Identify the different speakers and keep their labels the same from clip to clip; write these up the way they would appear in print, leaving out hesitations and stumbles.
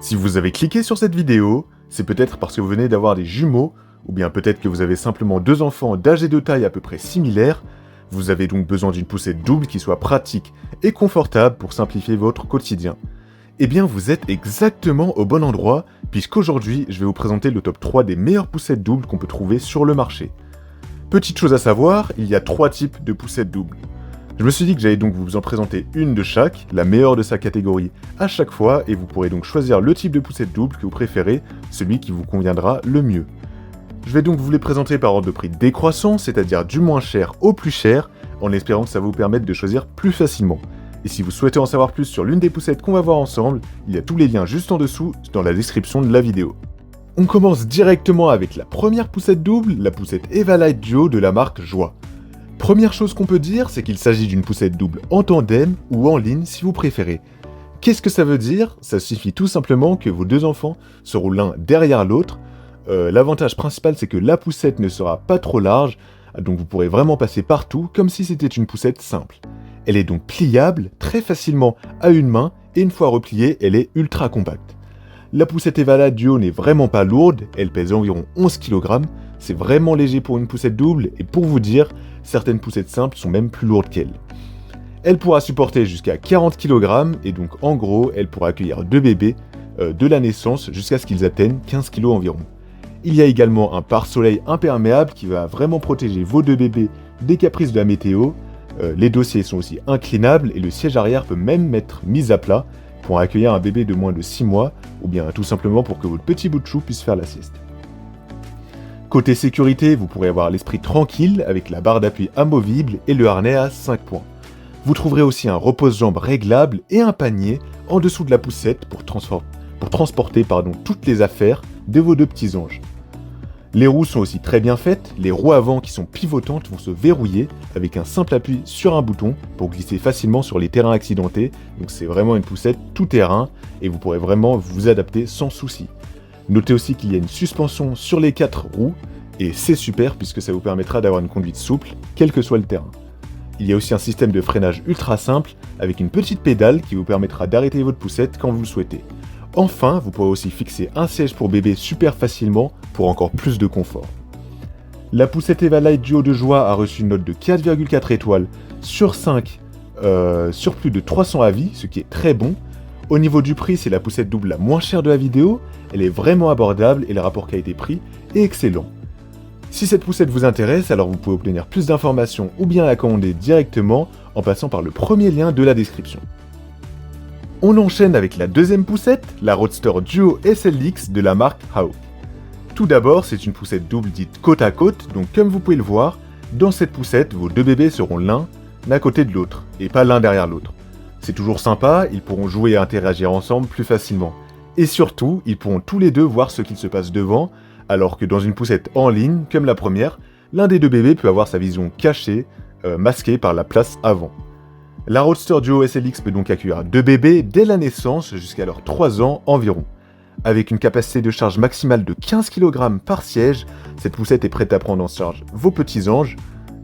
Speaker 1: Si vous avez cliqué sur cette vidéo, c'est peut-être parce que vous venez d'avoir des jumeaux, ou bien peut-être que vous avez simplement deux enfants d'âge et de taille à peu près similaires. Vous avez donc besoin d'une poussette double qui soit pratique et confortable pour simplifier votre quotidien. Eh bien vous êtes exactement au bon endroit, puisqu'aujourd'hui je vais vous présenter le top 3 des meilleures poussettes doubles qu'on peut trouver sur le marché. Petite chose à savoir, il y a 3 types de poussettes doubles. Je me suis dit que j'allais donc vous en présenter une de chaque, la meilleure de sa catégorie à chaque fois, et vous pourrez donc choisir le type de poussette double que vous préférez, celui qui vous conviendra le mieux. Je vais donc vous les présenter par ordre de prix décroissant, c'est-à-dire du moins cher au plus cher, en espérant que ça va vous permettre de choisir plus facilement. Et si vous souhaitez en savoir plus sur l'une des poussettes qu'on va voir ensemble, il y a tous les liens juste en dessous dans la description de la vidéo. On commence directement avec la première poussette double, la poussette Everlight Duo de la marque Joie. Première chose qu'on peut dire, c'est qu'il s'agit d'une poussette double en tandem ou en ligne si vous préférez. Qu'est-ce que ça veut dire? Ça signifie tout simplement que vos deux enfants seront l'un derrière l'autre. L'avantage principal, c'est que la poussette ne sera pas trop large, donc vous pourrez vraiment passer partout comme si c'était une poussette simple. Elle est donc pliable très facilement à une main et une fois repliée, elle est ultra compacte. La poussette Everlight Duo n'est vraiment pas lourde, elle pèse environ 11 kg, c'est vraiment léger pour une poussette double et pour vous dire, certaines poussettes simples sont même plus lourdes qu'elle. Elle pourra supporter jusqu'à 40 kg et donc en gros, elle pourra accueillir deux bébés de la naissance jusqu'à ce qu'ils atteignent 15 kg environ. Il y a également un pare-soleil imperméable qui va vraiment protéger vos deux bébés des caprices de la météo. Les dossiers sont aussi inclinables et le siège arrière peut même être mis à plat pour accueillir un bébé de moins de 6 mois ou bien tout simplement pour que votre petit bout de chou puisse faire la sieste. Côté sécurité, vous pourrez avoir l'esprit tranquille avec la barre d'appui amovible et le harnais à 5 points. Vous trouverez aussi un repose-jambes réglable et un panier en dessous de la poussette pour transporter toutes les affaires de vos deux petits anges. Les roues sont aussi très bien faites, les roues avant qui sont pivotantes vont se verrouiller avec un simple appui sur un bouton pour glisser facilement sur les terrains accidentés, donc c'est vraiment une poussette tout terrain et vous pourrez vraiment vous adapter sans souci. Notez aussi qu'il y a une suspension sur les 4 roues et c'est super puisque ça vous permettra d'avoir une conduite souple quel que soit le terrain. Il y a aussi un système de freinage ultra simple avec une petite pédale qui vous permettra d'arrêter votre poussette quand vous le souhaitez. Enfin, vous pourrez aussi fixer un siège pour bébé super facilement pour encore plus de confort. La poussette Everlight Duo de Joie a reçu une note de 4,4 étoiles sur 5 sur plus de 300 avis, ce qui est très bon. Au niveau du prix, c'est la poussette double la moins chère de la vidéo, elle est vraiment abordable et le rapport qualité-prix est excellent. Si cette poussette vous intéresse, alors vous pouvez obtenir plus d'informations ou bien la commander directement en passant par le premier lien de la description. On enchaîne avec la deuxième poussette, la Roadster Duo SLX de la marque Hauck. Tout d'abord, c'est une poussette double dite côte à côte, donc comme vous pouvez le voir, dans cette poussette, vos deux bébés seront l'un à côté de l'autre, et pas l'un derrière l'autre. C'est toujours sympa, ils pourront jouer et interagir ensemble plus facilement. Et surtout, ils pourront tous les deux voir ce qu'il se passe devant, alors que dans une poussette en ligne, comme la première, l'un des deux bébés peut avoir sa vision cachée, masquée par la place avant. La Roadster Duo SLX peut donc accueillir deux bébés dès la naissance jusqu'à leurs 3 ans environ. Avec une capacité de charge maximale de 15 kg par siège, cette poussette est prête à prendre en charge vos petits anges.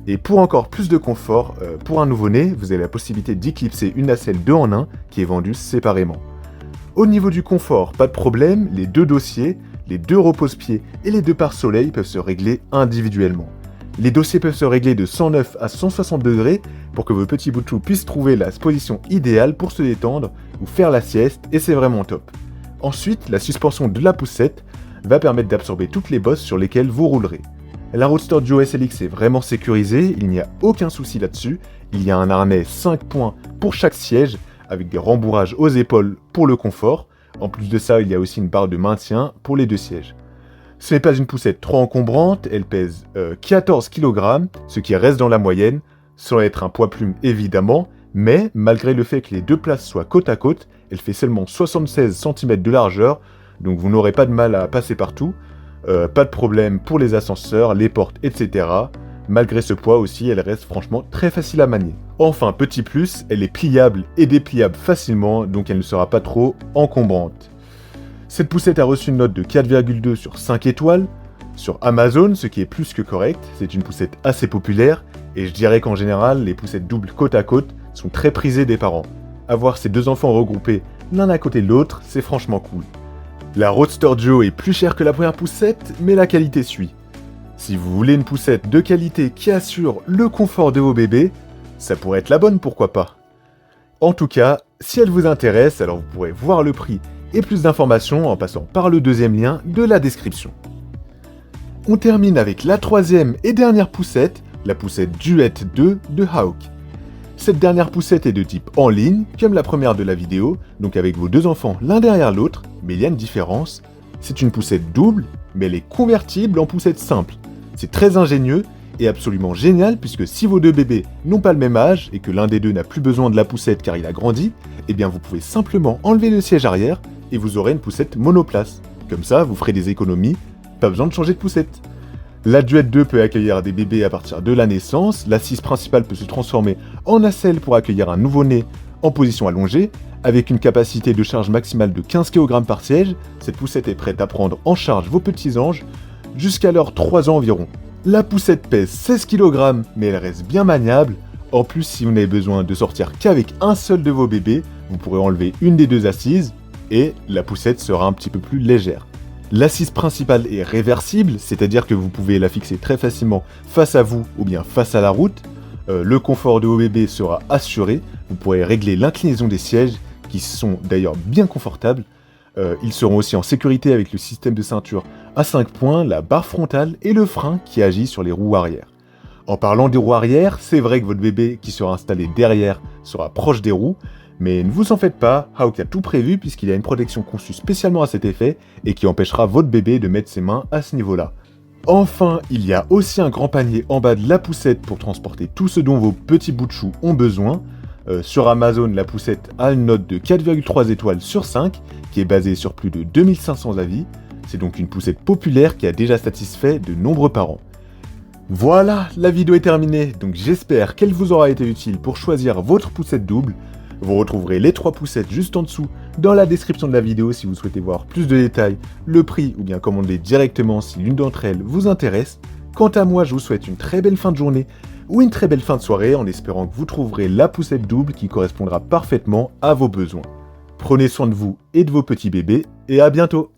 Speaker 1: Et pour encore plus de confort, pour un nouveau-né, vous avez la possibilité d'éclipser une nacelle 2 en 1 qui est vendue séparément. Au niveau du confort, pas de problème, les deux dossiers, les deux repose-pieds et les deux pare-soleil peuvent se régler individuellement. Les dossiers peuvent se régler de 109 à 160 degrés pour que vos petits bouts de chou puissent trouver la position idéale pour se détendre ou faire la sieste et c'est vraiment top. Ensuite, la suspension de la poussette va permettre d'absorber toutes les bosses sur lesquelles vous roulerez. La Roadster Duo SLX est vraiment sécurisée, il n'y a aucun souci là-dessus. Il y a un harnais 5 points pour chaque siège avec des rembourrages aux épaules pour le confort. En plus de ça, il y a aussi une barre de maintien pour les deux sièges. Ce n'est pas une poussette trop encombrante, elle pèse 14 kg, ce qui reste dans la moyenne, sans être un poids plume évidemment, mais malgré le fait que les deux places soient côte à côte, elle fait seulement 76 cm de largeur, donc vous n'aurez pas de mal à passer partout, pas de problème pour les ascenseurs, les portes, etc. Malgré ce poids aussi, elle reste franchement très facile à manier. Enfin, petit plus, elle est pliable et dépliable facilement, donc elle ne sera pas trop encombrante. Cette poussette a reçu une note de 4,2 sur 5 étoiles. Sur Amazon, ce qui est plus que correct, c'est une poussette assez populaire, et je dirais qu'en général, les poussettes doubles côte à côte sont très prisées des parents. Avoir ces deux enfants regroupés l'un à côté de l'autre, c'est franchement cool. La Roadster Duo est plus chère que la première poussette, mais la qualité suit. Si vous voulez une poussette de qualité qui assure le confort de vos bébés, ça pourrait être la bonne, pourquoi pas. En tout cas, si elle vous intéresse, alors vous pourrez voir le prix et plus d'informations en passant par le deuxième lien de la description. On termine avec la troisième et dernière poussette, la poussette Duet 2 de Hawk. Cette dernière poussette est de type en ligne, comme la première de la vidéo, donc avec vos deux enfants l'un derrière l'autre, mais il y a une différence. C'est une poussette double, mais elle est convertible en poussette simple. C'est très ingénieux et absolument génial puisque si vos deux bébés n'ont pas le même âge et que l'un des deux n'a plus besoin de la poussette car il a grandi, eh bien vous pouvez simplement enlever le siège arrière et vous aurez une poussette monoplace. Comme ça, vous ferez des économies, pas besoin de changer de poussette. La Duet 2 peut accueillir des bébés à partir de la naissance, l'assise principale peut se transformer en nacelle pour accueillir un nouveau-né en position allongée, avec une capacité de charge maximale de 15 kg par siège, cette poussette est prête à prendre en charge vos petits anges jusqu'à leurs 3 ans environ. La poussette pèse 16 kg, mais elle reste bien maniable. En plus, si vous n'avez besoin de sortir qu'avec un seul de vos bébés, vous pourrez enlever une des deux assises et la poussette sera un petit peu plus légère. L'assise principale est réversible, c'est-à-dire que vous pouvez la fixer très facilement face à vous ou bien face à la route. Le confort de vos bébés sera assuré. Vous pourrez régler l'inclinaison des sièges, qui sont d'ailleurs bien confortables. Ils seront aussi en sécurité avec le système de ceinture à 5 points, la barre frontale et le frein qui agit sur les roues arrière. En parlant des roues arrière, c'est vrai que votre bébé qui sera installé derrière sera proche des roues, mais ne vous en faites pas, Hawk a tout prévu puisqu'il y a une protection conçue spécialement à cet effet et qui empêchera votre bébé de mettre ses mains à ce niveau-là. Enfin, il y a aussi un grand panier en bas de la poussette pour transporter tout ce dont vos petits bouts de chou ont besoin. Sur Amazon, la poussette a une note de 4,3 étoiles sur 5 qui est basée sur plus de 2500 avis. C'est donc une poussette populaire qui a déjà satisfait de nombreux parents. Voilà, la vidéo est terminée, donc j'espère qu'elle vous aura été utile pour choisir votre poussette double. Vous retrouverez les 3 poussettes juste en dessous dans la description de la vidéo si vous souhaitez voir plus de détails, le prix ou bien commander directement si l'une d'entre elles vous intéresse. Quant à moi, je vous souhaite une très belle fin de journée ou une très belle fin de soirée en espérant que vous trouverez la poussette double qui correspondra parfaitement à vos besoins. Prenez soin de vous et de vos petits bébés et à bientôt!